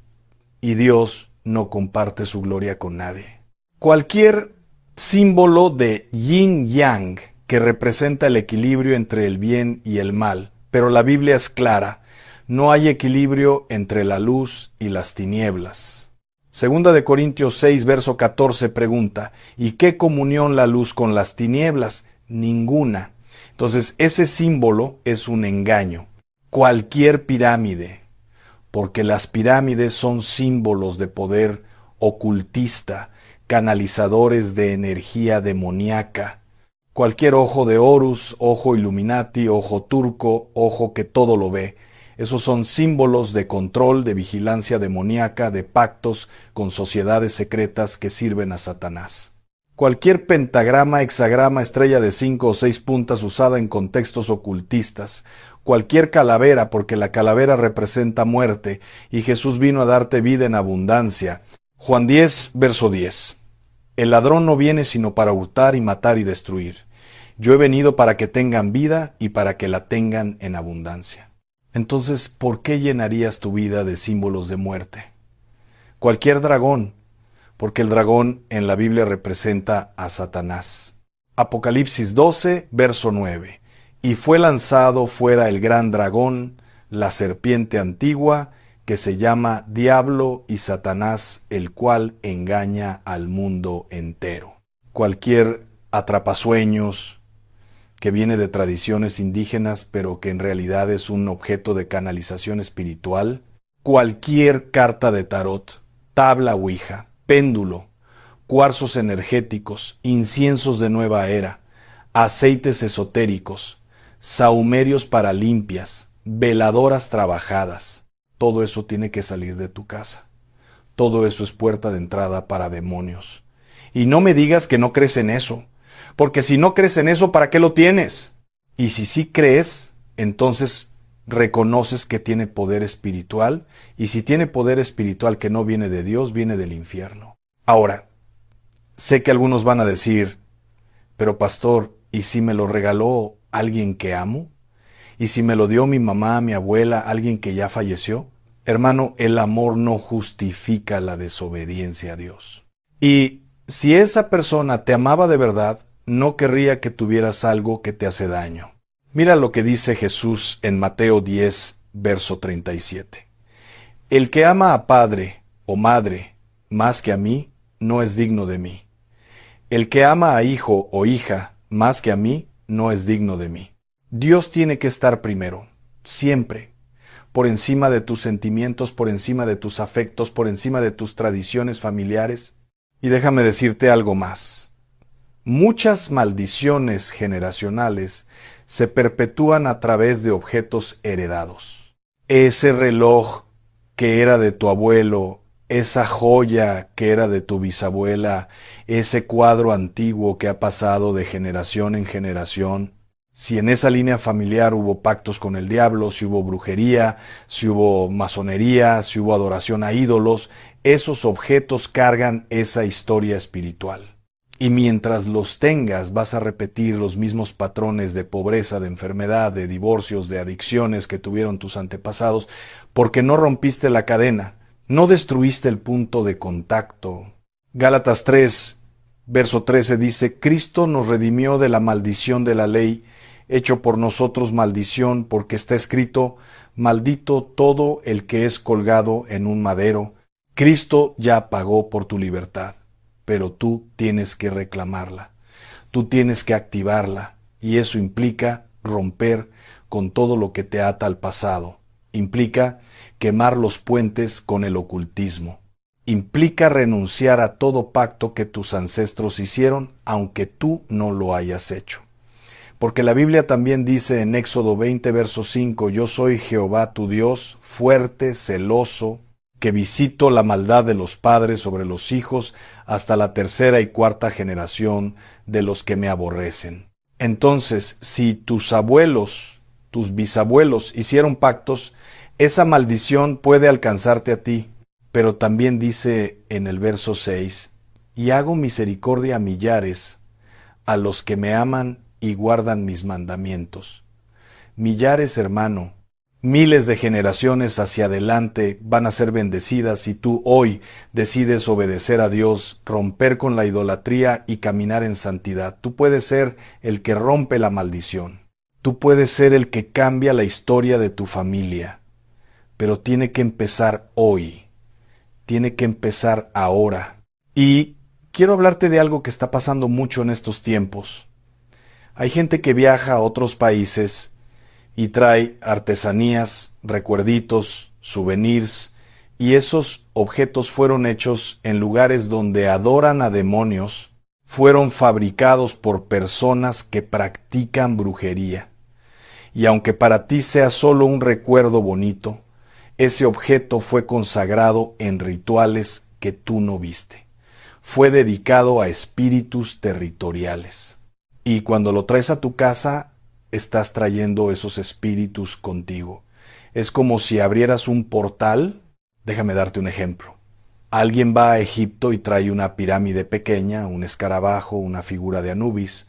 Y Dios no comparte su gloria con nadie. Cualquier símbolo de yin-yang, que representa el equilibrio entre el bien y el mal, pero la Biblia es clara, no hay equilibrio entre la luz y las tinieblas. Segunda de Corintios 6, verso 14 pregunta, ¿y qué comunión la luz con las tinieblas? Ninguna. Entonces, ese símbolo es un engaño. Cualquier pirámide, porque las pirámides son símbolos de poder ocultista, canalizadores de energía demoníaca. Cualquier ojo de Horus, ojo Illuminati, ojo turco, ojo que todo lo ve. Esos son símbolos de control, de vigilancia demoníaca, de pactos con sociedades secretas que sirven a Satanás. Cualquier pentagrama, hexagrama, estrella de 5 o 6 puntas usada en contextos ocultistas, cualquier calavera, porque la calavera representa muerte, y Jesús vino a darte vida en abundancia. Juan 10, verso 10. El ladrón no viene sino para hurtar y matar y destruir. Yo he venido para que tengan vida y para que la tengan en abundancia. Entonces, ¿por qué llenarías tu vida de símbolos de muerte? Cualquier dragón, porque el dragón en la Biblia representa a Satanás. Apocalipsis 12, verso 9. Y fue lanzado fuera el gran dragón, la serpiente antigua, que se llama Diablo y Satanás, el cual engaña al mundo entero. Cualquier atrapasueños que viene de tradiciones indígenas, pero que en realidad es un objeto de canalización espiritual. Cualquier carta de tarot, tabla ouija, péndulo, cuarzos energéticos, inciensos de nueva era, aceites esotéricos, sahumerios para limpias, veladoras trabajadas. Todo eso tiene que salir de tu casa. Todo eso es puerta de entrada para demonios. Y no me digas que no crees en eso, porque si no crees en eso, ¿para qué lo tienes? Y si sí crees, entonces reconoces que tiene poder espiritual, y si tiene poder espiritual que no viene de Dios, viene del infierno. Ahora, sé que algunos van a decir, pero pastor, ¿y si me lo regaló alguien que amo? ¿Y si me lo dio mi mamá, mi abuela, alguien que ya falleció? Hermano, el amor no justifica la desobediencia a Dios. Y si esa persona te amaba de verdad, no querría que tuvieras algo que te hace daño. Mira lo que dice Jesús en Mateo 10, verso 37. El que ama a padre o madre más que a mí, no es digno de mí. El que ama a hijo o hija más que a mí, no es digno de mí. Dios tiene que estar primero, siempre, por encima de tus sentimientos, por encima de tus afectos, por encima de tus tradiciones familiares. Y déjame decirte algo más. Muchas maldiciones generacionales se perpetúan a través de objetos heredados. Ese reloj que era de tu abuelo, esa joya que era de tu bisabuela, ese cuadro antiguo que ha pasado de generación en generación. Si en esa línea familiar hubo pactos con el diablo, si hubo brujería, si hubo masonería, si hubo adoración a ídolos, esos objetos cargan esa historia espiritual. Y mientras los tengas, vas a repetir los mismos patrones de pobreza, de enfermedad, de divorcios, de adicciones que tuvieron tus antepasados, porque no rompiste la cadena, no destruiste el punto de contacto. Gálatas 3, verso 13 dice, Cristo nos redimió de la maldición de la ley, hecho por nosotros maldición, porque está escrito, maldito todo el que es colgado en un madero. Cristo ya pagó por tu libertad, pero tú tienes que reclamarla, tú tienes que activarla, y eso implica romper con todo lo que te ata al pasado, implica quemar los puentes con el ocultismo, implica renunciar a todo pacto que tus ancestros hicieron, aunque tú no lo hayas hecho. Porque la Biblia también dice en Éxodo 20, verso 5, yo soy Jehová tu Dios, fuerte, celoso, que visito la maldad de los padres sobre los hijos hasta la tercera y cuarta generación de los que me aborrecen. Entonces, si tus abuelos, tus bisabuelos hicieron pactos, esa maldición puede alcanzarte a ti. Pero también dice en el verso 6, y hago misericordia a millares, a los que me aman y guardan mis mandamientos. Millares, hermano, miles de generaciones hacia adelante van a ser bendecidas si tú hoy decides obedecer a Dios, romper con la idolatría y caminar en santidad. Tú puedes ser el que rompe la maldición. Tú puedes ser el que cambia la historia de tu familia. Pero tiene que empezar hoy. Tiene que empezar ahora. Y quiero hablarte de algo que está pasando mucho en estos tiempos. Hay gente que viaja a otros países y trae artesanías, recuerditos, souvenirs, y esos objetos fueron hechos en lugares donde adoran a demonios, fueron fabricados por personas que practican brujería. Y aunque para ti sea solo un recuerdo bonito, ese objeto fue consagrado en rituales que tú no viste. Fue dedicado a espíritus territoriales. Y cuando lo traes a tu casa, estás trayendo esos espíritus contigo. Es como si abrieras un portal. Déjame darte un ejemplo. Alguien va a Egipto y trae una pirámide pequeña, un escarabajo, una figura de Anubis.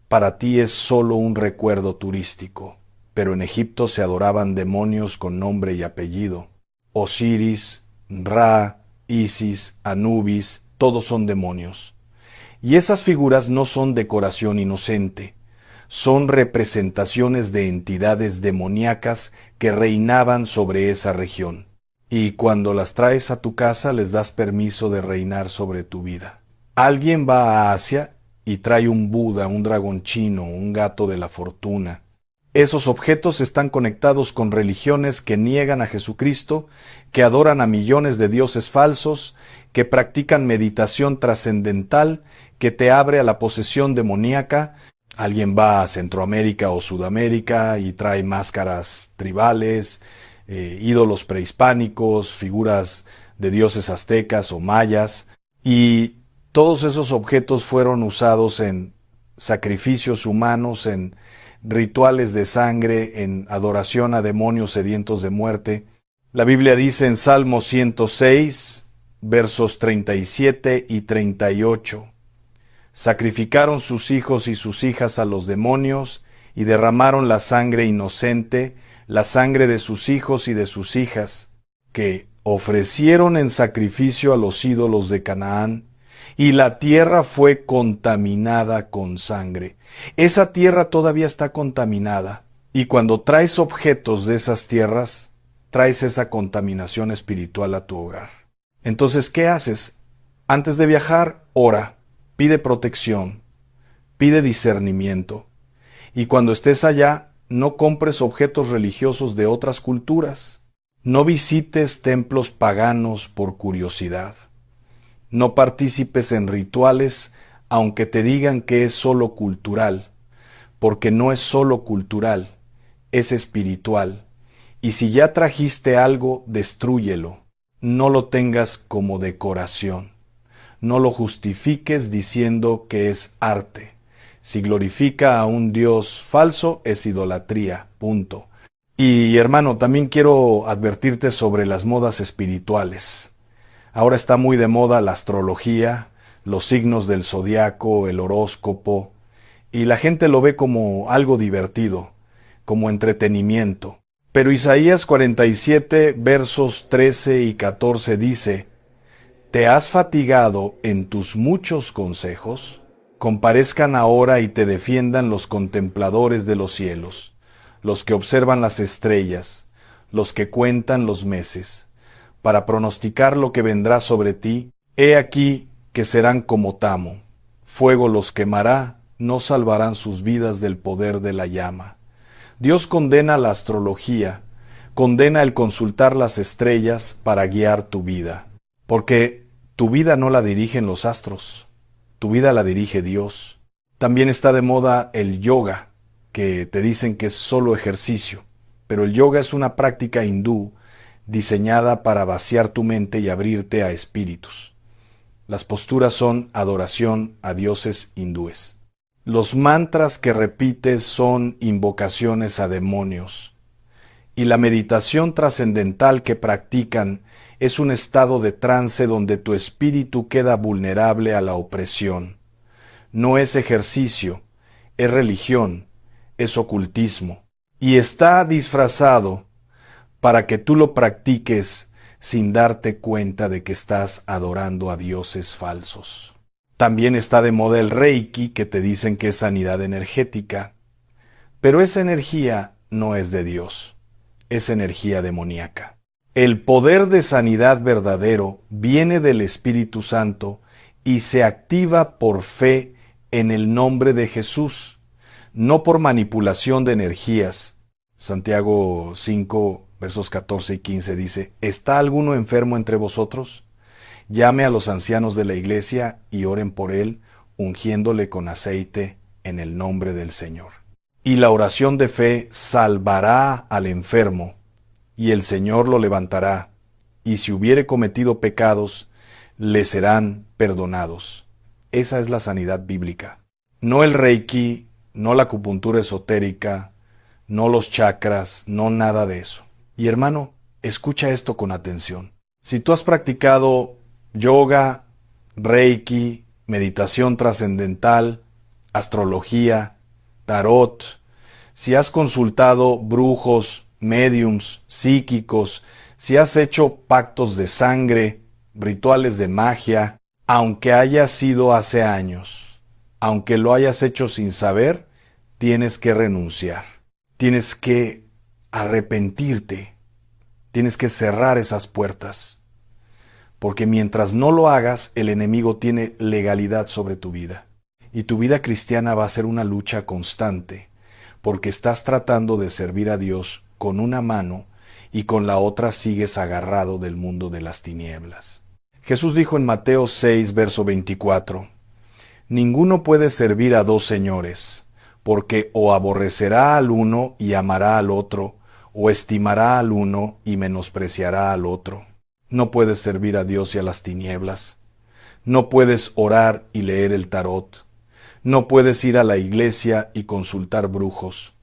Para ti es solo un recuerdo turístico, pero en Egipto se adoraban demonios con nombre y apellido. Osiris, Ra, Isis, Anubis, todos son demonios. Y esas figuras no son decoración inocente, son representaciones de entidades demoníacas que reinaban sobre esa región. Y cuando las traes a tu casa les das permiso de reinar sobre tu vida. Alguien va a Asia y trae un Buda, un dragón chino, un gato de la fortuna. Esos objetos están conectados con religiones que niegan a Jesucristo, que adoran a millones de dioses falsos, que practican meditación trascendental, que te abre a la posesión demoníaca. Alguien va a Centroamérica o Sudamérica y trae máscaras tribales, ídolos prehispánicos, figuras de dioses aztecas o mayas, y todos esos objetos fueron usados en sacrificios humanos, en rituales de sangre, en adoración a demonios sedientos de muerte. La Biblia dice en Salmo 106, versos 37 y 38, sacrificaron sus hijos y sus hijas a los demonios y derramaron la sangre inocente, la sangre de sus hijos y de sus hijas, que ofrecieron en sacrificio a los ídolos de Canaán, y la tierra fue contaminada con sangre. Esa tierra todavía está contaminada, y cuando traes objetos de esas tierras, traes esa contaminación espiritual a tu hogar. Entonces, ¿qué haces? Antes de viajar, ora, pide protección, pide discernimiento, y cuando estés allá, no compres objetos religiosos de otras culturas. No visites templos paganos por curiosidad. No participes en rituales aunque te digan que es solo cultural, porque no es solo cultural, es espiritual. Y si ya trajiste algo, destrúyelo. No lo tengas como decoración. No lo justifiques diciendo que es arte. Si glorifica a un Dios falso, es idolatría. Punto. Y hermano, también quiero advertirte sobre las modas espirituales. Ahora está muy de moda la astrología, los signos del zodiaco, el horóscopo, y la gente lo ve como algo divertido, como entretenimiento. Pero Isaías 47, versos 13 y 14 dice, ¿te has fatigado en tus muchos consejos? Comparezcan ahora y te defiendan los contempladores de los cielos, los que observan las estrellas, los que cuentan los meses, para pronosticar lo que vendrá sobre ti. He aquí que serán como tamo, fuego los quemará, no salvarán sus vidas del poder de la llama. Dios condena la astrología, condena el consultar las estrellas para guiar tu vida, porque tu vida no la dirigen los astros, tu vida la dirige Dios. También está de moda el yoga, que te dicen que es solo ejercicio, pero el yoga es una práctica hindú diseñada para vaciar tu mente y abrirte a espíritus. Las posturas son adoración a dioses hindúes. Los mantras que repites son invocaciones a demonios. Y la meditación trascendental que practican es un estado de trance donde tu espíritu queda vulnerable a la opresión. No es ejercicio, es religión, es ocultismo. Y está disfrazado para que tú lo practiques sin darte cuenta de que estás adorando a dioses falsos. También está de moda el Reiki, que te dicen que es sanidad energética, pero esa energía no es de Dios, es energía demoníaca. El poder de sanidad verdadero viene del Espíritu Santo y se activa por fe en el nombre de Jesús, no por manipulación de energías. Santiago 5, versos 14 y 15 dice, ¿está alguno enfermo entre vosotros? Llame a los ancianos de la iglesia y oren por él, ungiéndole con aceite en el nombre del Señor. Y la oración de fe salvará al enfermo, y el Señor lo levantará, y si hubiere cometido pecados, le serán perdonados. Esa es la sanidad bíblica. No el reiki, no la acupuntura esotérica, no los chakras, no nada de eso. Y hermano, escucha esto con atención. Si tú has practicado yoga, reiki, meditación trascendental, astrología, tarot, si has consultado brujos, médiums, psíquicos, si has hecho pactos de sangre, rituales de magia, aunque haya sido hace años, aunque lo hayas hecho sin saber, tienes que renunciar. Tienes que arrepentirte. Tienes que cerrar esas puertas. Porque mientras no lo hagas, el enemigo tiene legalidad sobre tu vida. Y tu vida cristiana va a ser una lucha constante, porque estás tratando de servir a Dios con una mano y con la otra sigues agarrado del mundo de las tinieblas. Jesús dijo en Mateo 6, verso 24, «Ninguno puede servir a dos señores, porque o aborrecerá al uno y amará al otro, o estimará al uno y menospreciará al otro. No puedes servir a Dios y a las tinieblas. No puedes orar y leer el tarot. No puedes ir a la iglesia y consultar brujos.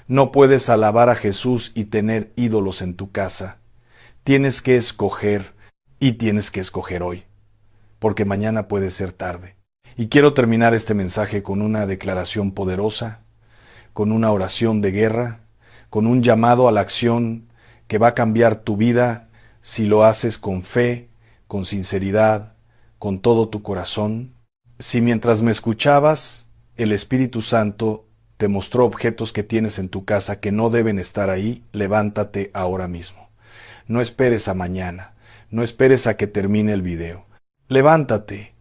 No puedes alabar a Jesús y tener ídolos en tu casa. Tienes que escoger, y tienes que escoger hoy, porque mañana puede ser tarde». Y quiero terminar este mensaje con una declaración poderosa, con una oración de guerra, con un llamado a la acción que va a cambiar tu vida si lo haces con fe, con sinceridad, con todo tu corazón. Si mientras me escuchabas, el Espíritu Santo te mostró objetos que tienes en tu casa que no deben estar ahí, levántate ahora mismo. No esperes a mañana, no esperes a que termine el video. Levántate,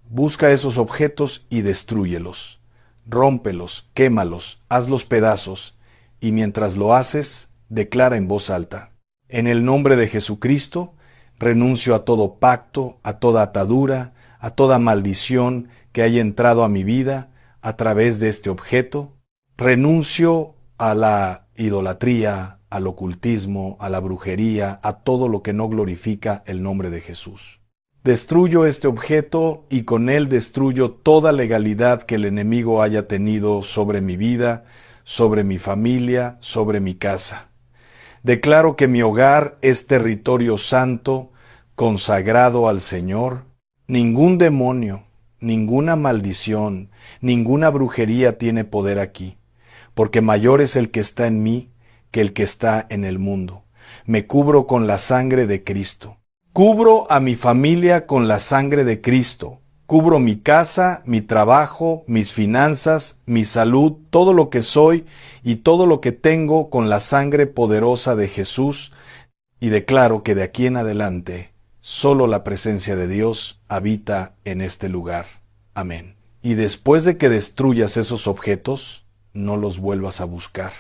busca esos objetos y destrúyelos. Rómpelos, quémalos, hazlos pedazos, y mientras lo haces, declara en voz alta: «En el nombre de Jesucristo, renuncio a todo pacto, a toda atadura, a toda maldición que haya entrado a mi vida a través de este objeto. Renuncio a la idolatría, al ocultismo, a la brujería, a todo lo que no glorifica el nombre de Jesús. Destruyo este objeto y con él destruyo toda legalidad que el enemigo haya tenido sobre mi vida, sobre mi familia, sobre mi casa. Declaro que mi hogar es territorio santo, consagrado al Señor. Ningún demonio, ninguna maldición, ninguna brujería tiene poder aquí, porque mayor es el que está en mí que el que está en el mundo. Me cubro con la sangre de Cristo. Cubro a mi familia con la sangre de Cristo. Cubro mi casa, mi trabajo, mis finanzas, mi salud, todo lo que soy y todo lo que tengo con la sangre poderosa de Jesús, y declaro que de aquí en adelante solo la presencia de Dios habita en este lugar. Amén. Y después de que destruyas esos objetos, no los vuelvas a buscar.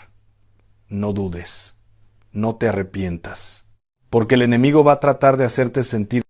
No dudes. No te arrepientas. Porque el enemigo va a tratar de hacerte sentir